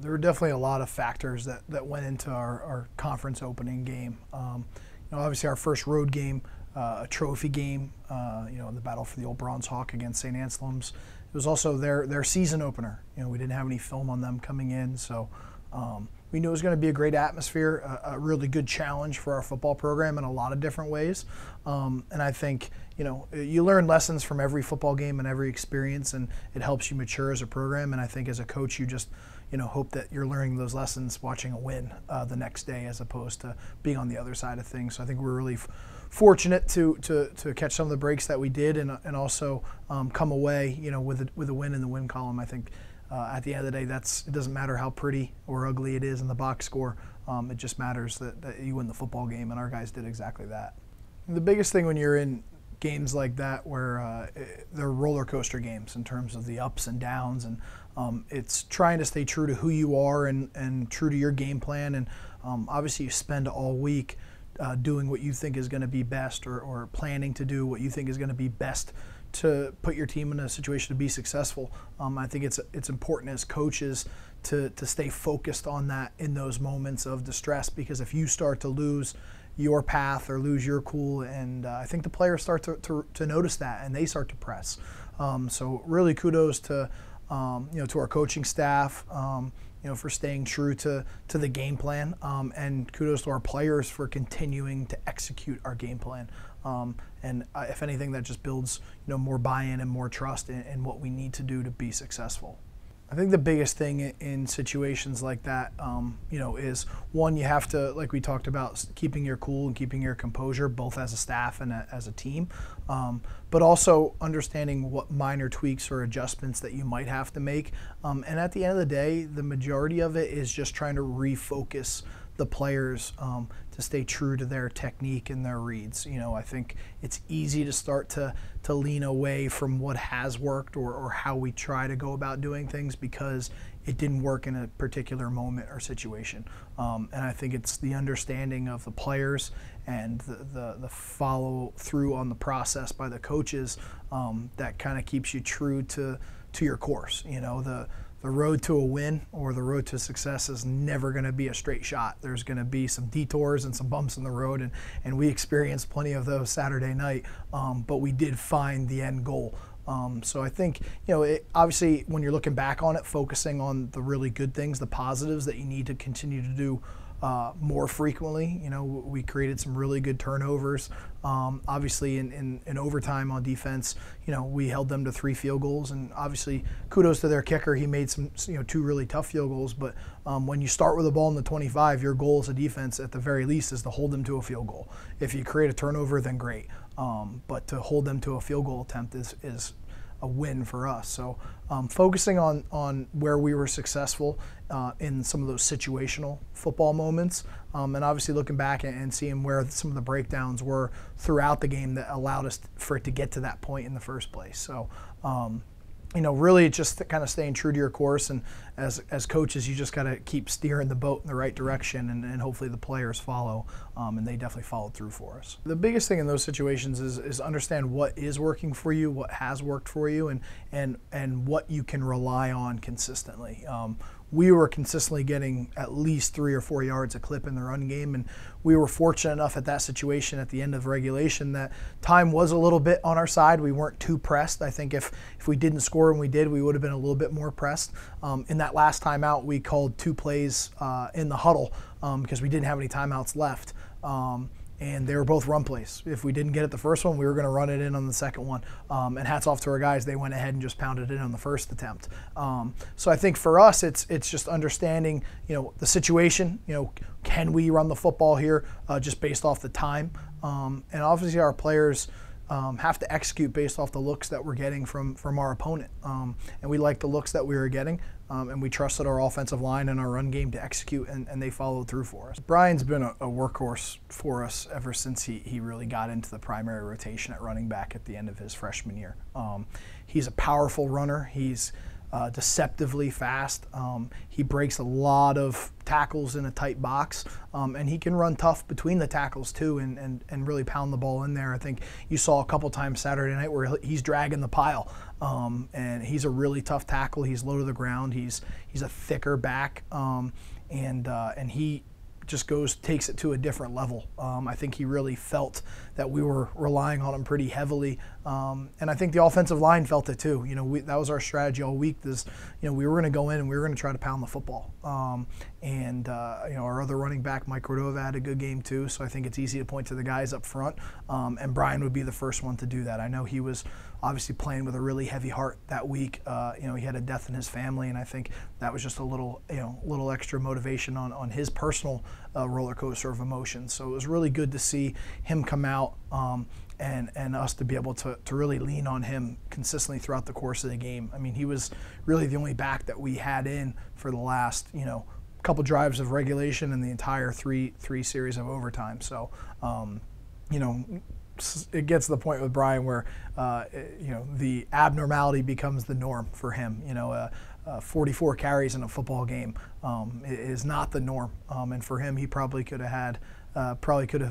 There were definitely a lot of factors that went into our conference opening game. Obviously our first road game, a trophy game, the battle for the old Bronze Hawk against Saint Anselm's. It was also their season opener. We didn't have any film on them coming in, so we knew it was going to be a great atmosphere, a really good challenge for our football program in a lot of different ways. And I think, you learn lessons from every football game and every experience, and it helps you mature as a program. And I think as a coach, you just, hope that you're learning those lessons watching a win the next day as opposed to being on the other side of things. So I think we're really fortunate to catch some of the breaks that we did and also come away, with a win in the win column. I think at the end of the day, it doesn't matter how pretty or ugly it is in the box score. It just matters that you win the football game, and our guys did exactly that. The biggest thing when you're in games like that where they're roller coaster games in terms of the ups and downs, and it's trying to stay true to who you are and true to your game plan. And obviously you spend all week doing what you think is going to be best or planning to do what you think is going to be best to put your team in a situation to be successful. I think it's important as coaches to stay focused on that in those moments of distress, because if you start to lose your path or lose your cool, and I think the players start to notice that, and they start to press. So really kudos to to our coaching staff, for staying true to the game plan, and kudos to our players for continuing to execute our game plan. And if anything, that just builds more buy-in and more trust in what we need to do to be successful. I think the biggest thing in situations like that, is one, you have to, like we talked about, keeping your cool and keeping your composure, both as a staff and as a team, but also understanding what minor tweaks or adjustments that you might have to make. And at the end of the day, the majority of it is just trying to refocus the players to stay true to their technique and their reads. I think it's easy to start to lean away from what has worked or how we try to go about doing things because it didn't work in a particular moment or situation. And I think it's the understanding of the players and the follow through on the process by the coaches that kind of keeps you true to your course. The road to a win or the road to success is never going to be a straight shot. There's going to be some detours and some bumps in the road, and we experienced plenty of those Saturday night, but we did find the end goal. So I think, obviously when you're looking back on it, focusing on the really good things, the positives that you need to continue to do more frequently. We created some really good turnovers. Obviously in overtime on defense, we held them to 3 field goals, and obviously kudos to their kicker. He made some, 2 really tough field goals, but when you start with the ball in the 25, your goal as a defense at the very least is to hold them to a field goal. If you create a turnover, then great. But to hold them to a field goal attempt is a win for us. So focusing on where we were successful in some of those situational football moments, and obviously looking back and seeing where some of the breakdowns were throughout the game that allowed us for it to get to that point in the first place. So really just kind of staying true to your course, and as coaches, you just got to keep steering the boat in the right direction, and hopefully the players follow, and they definitely followed through for us. The biggest thing in those situations is understand what is working for you, what has worked for you, and what you can rely on consistently. We were consistently getting at least 3 or 4 yards a clip in the run game, and we were fortunate enough at that situation at the end of regulation that time was a little bit on our side. We weren't too pressed. I think if we didn't score and we did, we would have been a little bit more pressed. In that last timeout, we called 2 plays in the huddle because we didn't have any timeouts left. And they were both run plays. If we didn't get it the first one, we were going to run it in on the second one. And hats off to our guys; they went ahead and just pounded it on the first attempt. So I think for us, it's just understanding, the situation. Can we run the football here just based off the time? And obviously, our players have to execute based off the looks that we're getting from our opponent. And we like the looks that we were getting, and we trusted our offensive line and our run game to execute, and they followed through for us. Brian's been a workhorse for us ever since he really got into the primary rotation at running back at the end of his freshman year. He's a powerful runner. He's deceptively fast. He breaks a lot of tackles in a tight box, and he can run tough between the tackles too, and really pound the ball in there. I think you saw a couple times Saturday night where he's dragging the pile, and he's a really tough tackle. He's low to the ground. He's a thicker back, and he just takes it to a different level. I think he really felt that we were relying on him pretty heavily, and I think the offensive line felt it too. That was our strategy all week. We were going to go in and we were going to try to pound the football. Our other running back, Mike Cordova, had a good game too. So I think it's easy to point to the guys up front, and Brian would be the first one to do that. I know he was obviously playing with a really heavy heart that week. He had a death in his family, and I think that was just a little extra motivation on his personal roller coaster of emotions. So it was really good to see him come out, and us to be able to really lean on him consistently throughout the course of the game. I mean, he was really the only back that we had in for the last couple drives of regulation and the entire three series of overtime. So it gets to the point with Brian where the abnormality becomes the norm for him. 44 carries in a football game is not the norm, and for him, he probably could have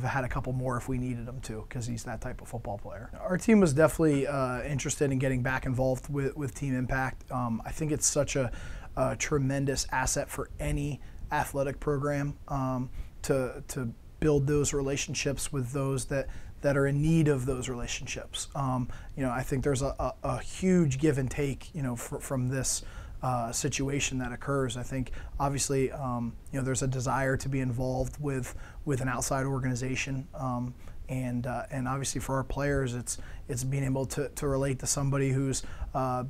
had a couple more if we needed him to, because he's that type of football player. Our team was definitely interested in getting back involved with Team Impact. I think it's such a tremendous asset for any athletic program to build those relationships with those that are in need of those relationships. I think there's a huge give and take, from this situation that occurs. I think obviously, there's a desire to be involved with an outside organization, and obviously for our players, it's being able to relate to somebody who's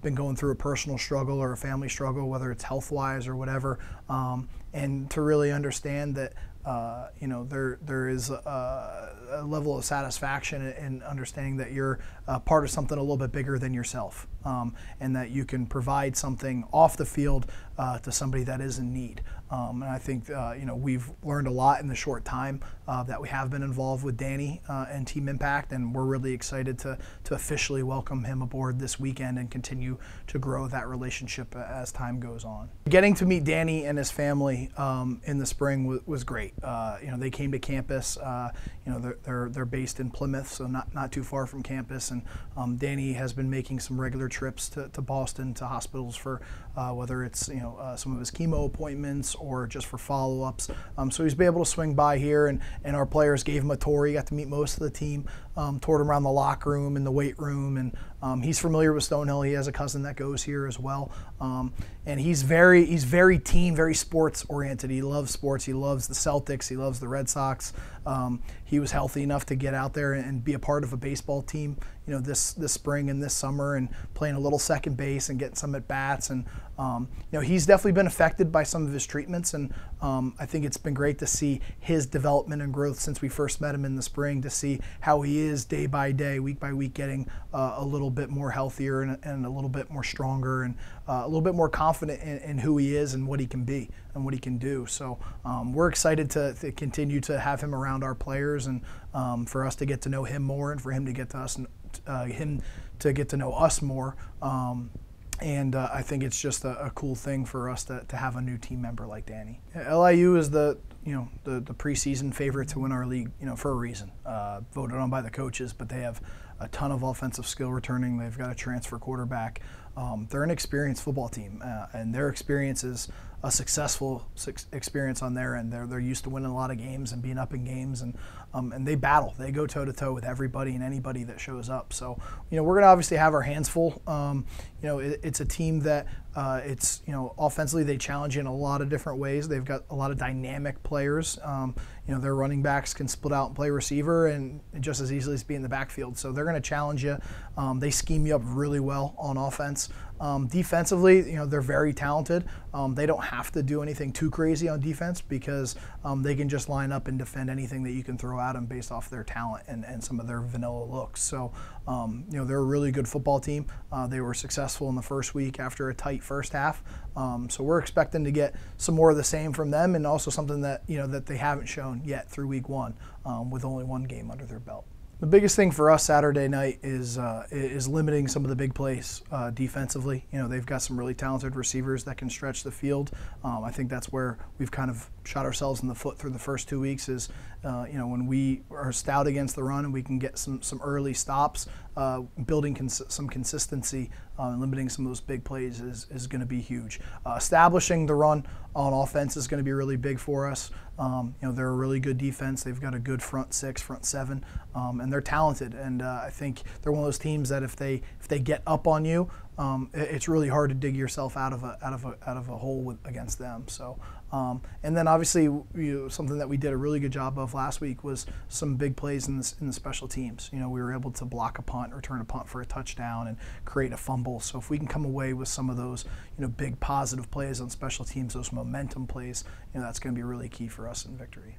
been going through a personal struggle or a family struggle, whether it's health-wise or whatever, and to really understand that there is a level of satisfaction in understanding that you're part of something a little bit bigger than yourself, and that you can provide something off the field to somebody that is in need. And I think we've learned a lot in the short time that we have been involved with Danny and Team Impact, and we're really excited to officially welcome him aboard this weekend and continue to grow that relationship as time goes on. Getting to meet Danny and his family in the spring was great. They came to campus. They're based in Plymouth, so not too far from campus. And Danny has been making some regular trips to Boston to hospitals for whether it's some of his chemo appointments or just for follow-ups. So he's been able to swing by here, and our players gave him a tour. He got to meet most of the team, toured him around the locker room and the weight room, and he's familiar with Stonehill. He has a cousin that goes here as well, and he's very team, very sports oriented. He loves sports. He loves the Celtics. He loves the Red Sox. He was healthy enough to get out there and be a part of a baseball team, this spring and this summer, and playing a little second base and getting some at bats. And he's definitely been affected by some of his treatments, and I think it's been great to see his development and growth since we first met him in the spring, to see how he is day by day, week by week, getting a little bit more healthier and a little bit more stronger, and a little bit more confident in who he is and what he can be and what he can do. So we're excited to continue to have him around our players, and for us to get to know him more, and for him to get to us, him to get to know us more. And I think it's just a cool thing for us to have a new team member like Danny. LIU is the preseason favorite to win our league, for a reason. Voted on by the coaches, but they have a ton of offensive skill returning. They've got a transfer quarterback. They're an experienced football team, and their experience is a successful experience on their end. They're used to winning a lot of games and being up in games, and they battle. They go toe to toe with everybody and anybody that shows up. So we're going to obviously have our hands full. It's a team that it's offensively they challenge you in a lot of different ways. They've got a lot of dynamic players. Their running backs can split out and play receiver and just as easily as be in the backfield. So they're going to challenge you. They scheme you up really well on offense. Defensively, they're very talented. They don't have to do anything too crazy on defense because they can just line up and defend anything that you can throw at them based off their talent and some of their vanilla looks. So, they're a really good football team. They were successful in the first week after a tight first half. So we're expecting to get some more of the same from them, and also something that that they haven't shown yet through week one, with only one game under their belt. The biggest thing for us Saturday night is limiting some of the big plays defensively. You know, they've got some really talented receivers that can stretch the field. I think that's where we've kind of shot ourselves in the foot through the first 2 weeks is, you know, when we are stout against the run and we can get some early stops, building some consistency and limiting some of those big plays is going to be huge. Establishing the run on offense is going to be really big for us. You know, they're a really good defense. They've got a good front six, front seven, and they're talented. And I think they're one of those teams that if they get up on you, it's really hard to dig yourself out of a hole against them. So, and then obviously, you know, something that we did a really good job of last week was some big plays in the special teams. You know, we were able to block a punt, return a punt for a touchdown, and create a fumble. So if we can come away with some of those, you know, big positive plays on special teams, those momentum plays, you know, that's going to be really key for us in victory.